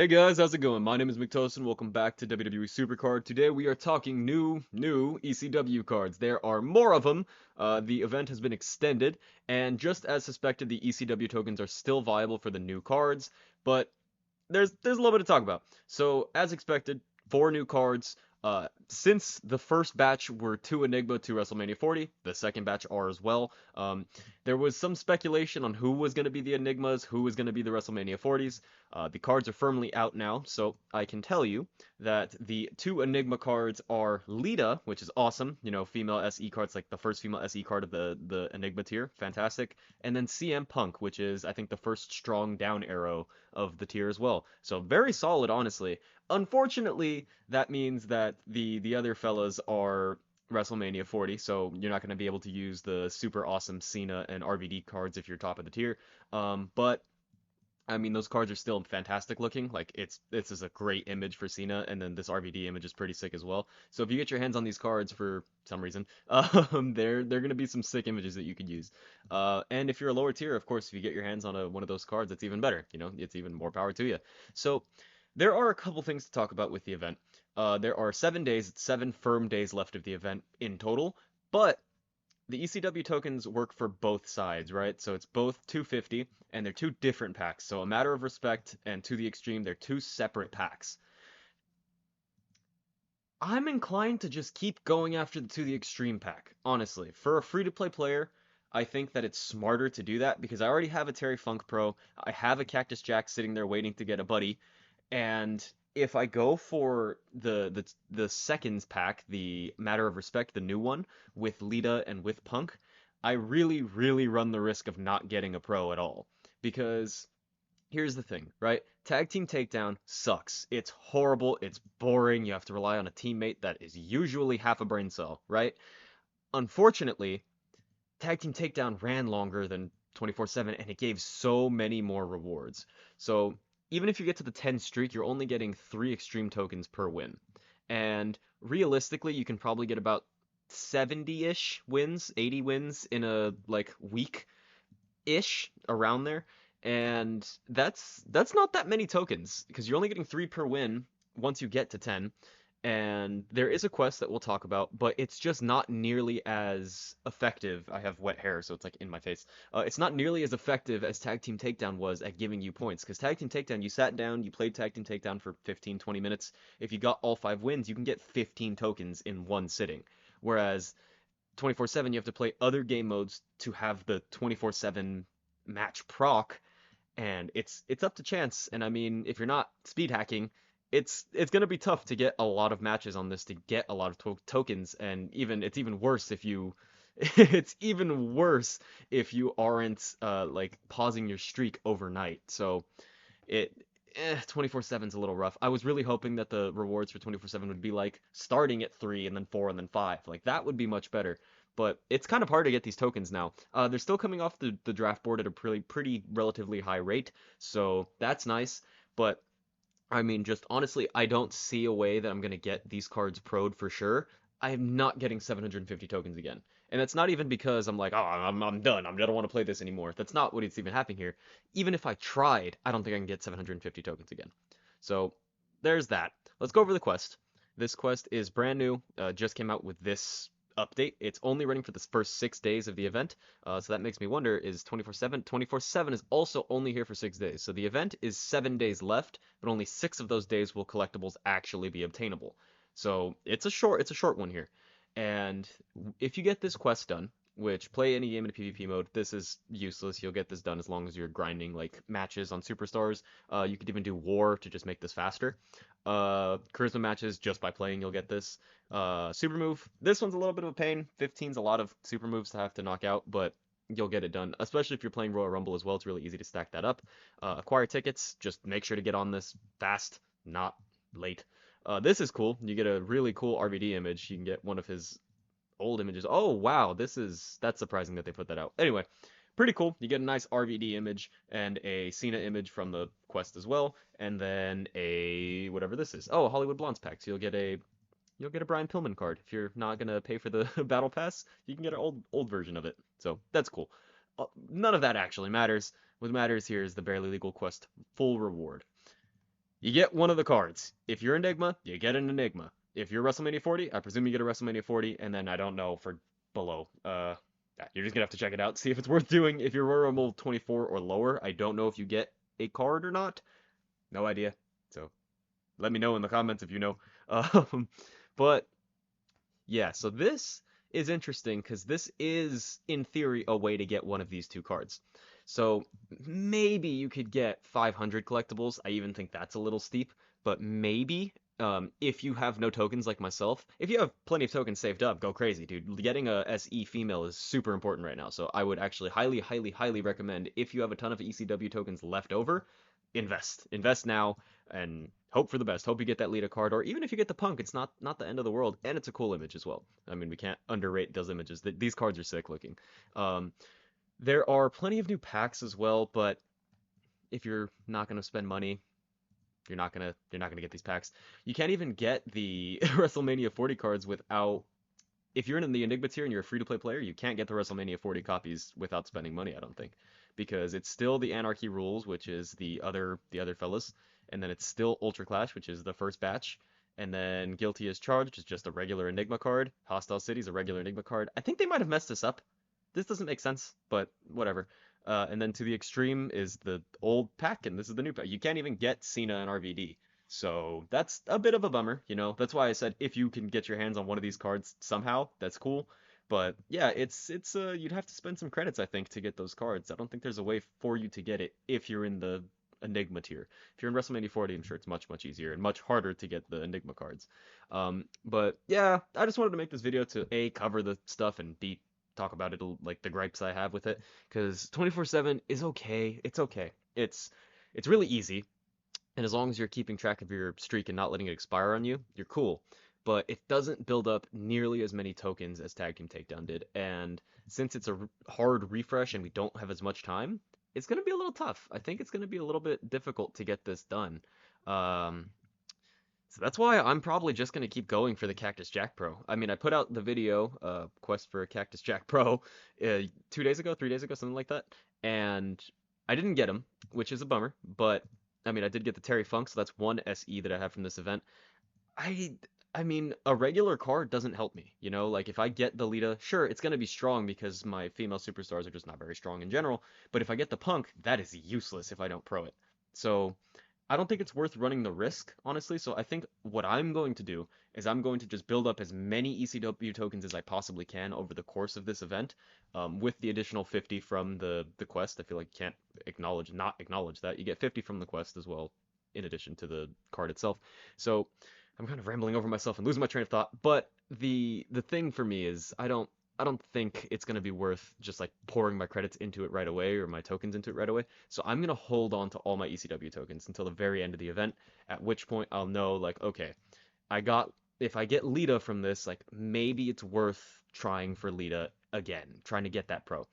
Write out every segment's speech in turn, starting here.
Hey guys, how's it going? My name is McTosin. Welcome back to WWE SuperCard. Today we are talking new ECW cards. There are more of them. The event has been extended, and just as suspected, the ECW tokens are still viable for the new cards, but there's a little bit to talk about. So, as expected, four new cards. Since the first batch were two Enigma to WrestleMania 40, the second batch are as well. There was some speculation on who was going to be the Enigmas, who was going to be the WrestleMania 40s. The cards are firmly out now, so I can tell you that the two Enigma cards are Lita, which is awesome. You know, female SE cards, like the first female SE card of the Enigma tier, fantastic. And then CM Punk, which is I think the first strong down arrow of the tier as well. So very solid, honestly. Unfortunately, that means that the other fellas are WrestleMania 40, so you're not going to be able to use the super awesome Cena and RVD cards if you're top of the tier. But I mean, those cards are still fantastic looking. Like this is a great image for Cena, and then this RVD image is pretty sick as well. So if you get your hands on these cards for some reason, they're gonna be some sick images that you could use. And if you're a lower tier, of course, if you get your hands on one of those cards, it's even better. You know, it's even more power to you. So there are a couple things to talk about with the event. There are 7 days, it's 7 firm days left of the event in total, but the ECW tokens work for both sides, right? So it's both 250, and they're two different packs. So a matter of respect and to the extreme, they're two separate packs. I'm inclined to just keep going after the to the extreme pack, honestly. For a free-to-play player, I think that it's smarter to do that because I already have a Terry Funk Pro, I have a Cactus Jack sitting there waiting to get a buddy, and if I go for the seconds pack, the Matter of Respect, the new one with Lita and with Punk, I really run the risk of not getting a pro at all. Because here's the thing, right? Tag Team Takedown sucks. It's horrible, it's boring, you have to rely on a teammate that is usually half a brain cell, right? Unfortunately, Tag Team Takedown ran longer than 24/7 and it gave so many more rewards. So even if you get to the 10 streak, you're only getting 3 extreme tokens per win. And realistically, you can probably get about 70-ish wins, 80 wins in a like week-ish around there. And that's not that many tokens because you're only getting 3 per win once you get to 10, and there is a quest that we'll talk about, but it's just not nearly as effective. I have wet hair, so it's like in my face. It's not nearly as effective as Tag Team Takedown was at giving you points, because Tag Team Takedown, you sat down, you played Tag Team Takedown for 15, 20 minutes. If you got all 5 wins, you can get 15 tokens in one sitting. Whereas 24/7, you have to play other game modes to have the 24/7 match proc, and it's up to chance. And I mean, if you're not speed hacking, it's gonna be tough to get a lot of matches on this to get a lot of tokens, and it's even worse if you it's even worse if you aren't like pausing your streak overnight. So it 24/7 is a little rough. I was really hoping that the rewards for 24/7 would be like starting at 3 and then 4 and then 5. Like that would be much better. But it's kind of hard to get these tokens now. They're still coming off the draft board at a pretty relatively high rate, so that's nice. But I mean, just honestly, I don't see a way that I'm going to get these cards pro'd for sure. I am not getting 750 tokens again. And that's not even because I'm like, oh, I'm done. I don't want to play this anymore. That's not what it's even happening here. Even if I tried, I don't think I can get 750 tokens again. So there's that. Let's go over the quest. This quest is brand new, just came out with this update. It's only running for the first 6 days of the event. So that makes me wonder, is 24/7? 24/7 is also only here for 6 days. So the event is 7 days left, but only 6 of those days will collectibles actually be obtainable. So it's a short one here. And if you get this quest done, which play any game in a PvP mode, this is useless. You'll get this done as long as you're grinding like matches on superstars. You could even do war to just make this faster. Charisma matches, just by playing, you'll get this. Super move, this one's a little bit of a pain. 15's a lot of super moves to have to knock out, but you'll get it done. Especially if you're playing Royal Rumble as well, it's really easy to stack that up. Acquire tickets, just make sure to get on this fast, not late. This is cool. You get a really cool RVD image. You can get one of his old images. Oh wow, that's surprising that they put that out. Anyway, pretty cool. You get a nice RVD image and a Cena image from the quest as well, and then a whatever this is. Oh, a Hollywood Blondes pack. So you'll get a Brian Pillman card. If you're not gonna pay for the battle pass, you can get an old version of it. So that's cool. None of that actually matters. What matters here is the barely legal quest full reward. You get one of the cards. If you're Enigma, you get an Enigma. If you're WrestleMania 40, I presume you get a WrestleMania 40, and then I don't know for below. Yeah, you're just gonna have to check it out, see if it's worth doing. If you're Royal Rumble 24 or lower, I don't know if you get a card or not. No idea. So let me know in the comments if you know. Um, but yeah, so this is interesting because this is, in theory, a way to get one of these two cards. So maybe you could get 500 collectibles. I even think that's a little steep, but maybe if you have no tokens like myself, if you have plenty of tokens saved up, go crazy, dude. Getting a SE female is super important right now. So I would actually highly, highly, highly recommend if you have a ton of ECW tokens left over, invest. Invest now and hope for the best. Hope you get that Lita card, or even if you get the Punk, it's not the end of the world, and it's a cool image as well. I mean, we can't underrate those images. These cards are sick looking. Um, there are plenty of new packs as well, but if you're not gonna spend money, you're not gonna get these packs. You can't even get the WrestleMania 40 cards without. If you're in the Enigma tier and you're a free-to-play player, you can't get the WrestleMania 40 copies without spending money, I don't think, because it's still the Anarchy Rules, which is the other fellas, and then it's still Ultra Clash, which is the first batch, and then Guilty as Charged is just a regular Enigma card. Hostile City is a regular Enigma card. I think they might have messed this up. This doesn't make sense, but whatever. And then to the extreme is the old pack, and this is the new pack. You can't even get Cena and RVD. So that's a bit of a bummer, you know. That's why I said if you can get your hands on one of these cards somehow, that's cool. But yeah, it's you'd have to spend some credits, I think, to get those cards. I don't think there's a way for you to get it if you're in the Enigma tier. If you're in WrestleMania 40, I'm sure it's much, much easier and much harder to get the Enigma cards. But yeah, I just wanted to make this video to A, cover the stuff, and B, talk about it, like the gripes I have with it. Because 24/7 is okay. It's okay. It's really easy. And as long as you're keeping track of your streak and not letting it expire on you, you're cool. But it doesn't build up nearly as many tokens as Tag Team Takedown did. And since it's a hard refresh and we don't have as much time, it's going to be a little tough. I think it's going to be a little bit difficult to get this done. Um, so that's why I'm probably just going to keep going for the Cactus Jack Pro. I mean, I put out the video, Quest for a Cactus Jack Pro, 2 days ago, 3 days ago, something like that. And I didn't get him, which is a bummer. But I mean, I did get the Terry Funk, so that's one SE that I have from this event. I I mean, a regular card doesn't help me, you know? Like if I get the Lita, sure, it's going to be strong because my female superstars are just not very strong in general, but if I get the Punk, that is useless if I don't pro it. So, I don't think it's worth running the risk, honestly. So I think what I'm going to do is I'm going to just build up as many ECW tokens as I possibly can over the course of this event, with the additional 50 from the quest. I feel like you can't not acknowledge that. You get 50 from the quest as well, in addition to the card itself. So I'm kind of rambling over myself and losing my train of thought. But the thing for me is I don't think it's going to be worth just like pouring my credits into it right away or my tokens into it right away. So I'm going to hold on to all my ECW tokens until the very end of the event, at which point I'll know like, okay, I got if I get Lita from this, like maybe it's worth trying for Lita again, trying to get that pro.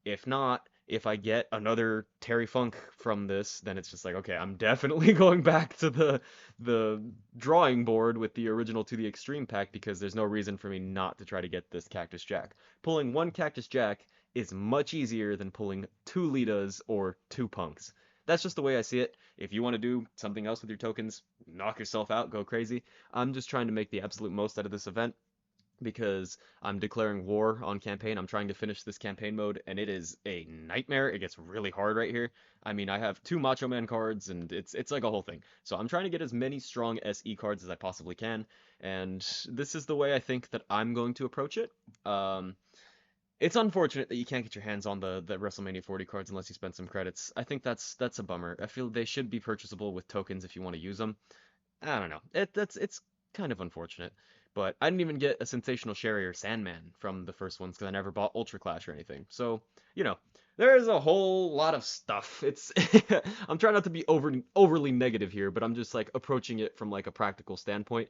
If not, if I get another Terry Funk from this, then it's just like, okay, I'm definitely going back to the drawing board with the original To the Extreme pack because there's no reason for me not to try to get this Cactus Jack. Pulling one Cactus Jack is much easier than pulling two Litas or two Punks. That's just the way I see it. If you want to do something else with your tokens, knock yourself out, go crazy. I'm just trying to make the absolute most out of this event because I'm declaring war on campaign. I'm trying to finish this campaign mode, and it is a nightmare. It gets really hard right here. I mean, I have two Macho Man cards, and it's like a whole thing. So I'm trying to get as many strong SE cards as I possibly can, and this is the way I think that I'm going to approach it. It's unfortunate that you can't get your hands on the WrestleMania 40 cards unless you spend some credits. I think that's a bummer. I feel they should be purchasable with tokens if you want to use them. I don't know. It's kind of unfortunate. But I didn't even get a Sensational Sherry or Sandman from the first ones because I never bought Ultra Clash or anything. So, you know, there's a whole lot of stuff. It's I'm trying not to be overly negative here, but I'm just like approaching it from like a practical standpoint.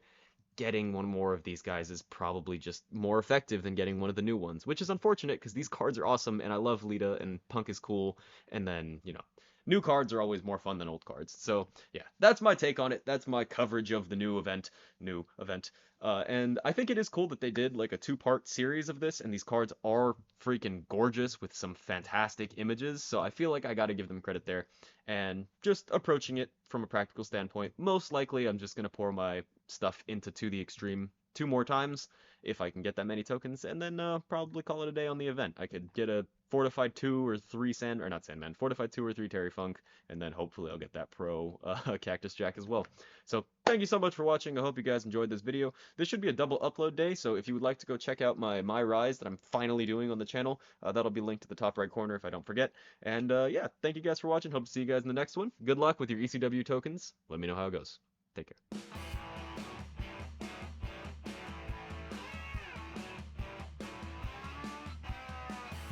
Getting one more of these guys is probably just more effective than getting one of the new ones, which is unfortunate because these cards are awesome and I love Lita and Punk is cool. And then, you know, new cards are always more fun than old cards. So yeah, that's my take on it. That's my coverage of the new event. New event. And I think it is cool that they did like a two-part series of this, and these cards are freaking gorgeous with some fantastic images. So I feel like I got to give them credit there. And just approaching it from a practical standpoint, most likely I'm just gonna pour my stuff into To the Extreme 2 more times if I can get that many tokens, and then probably call it a day on the event. I could get a fortified 2 or 3 or not Sandman, fortified 2 or 3 Terry Funk, and then hopefully I'll get that pro Cactus Jack as well. So thank you so much for watching. I hope you guys enjoyed this video. This should be a double upload day, so if you would like to go check out my Rise that I'm finally doing on the channel, that'll be linked to the top right corner if I don't forget. And yeah, thank you guys for watching. Hope to see you guys in the next one. Good luck with your ECW tokens. Let me know how it goes. Take care.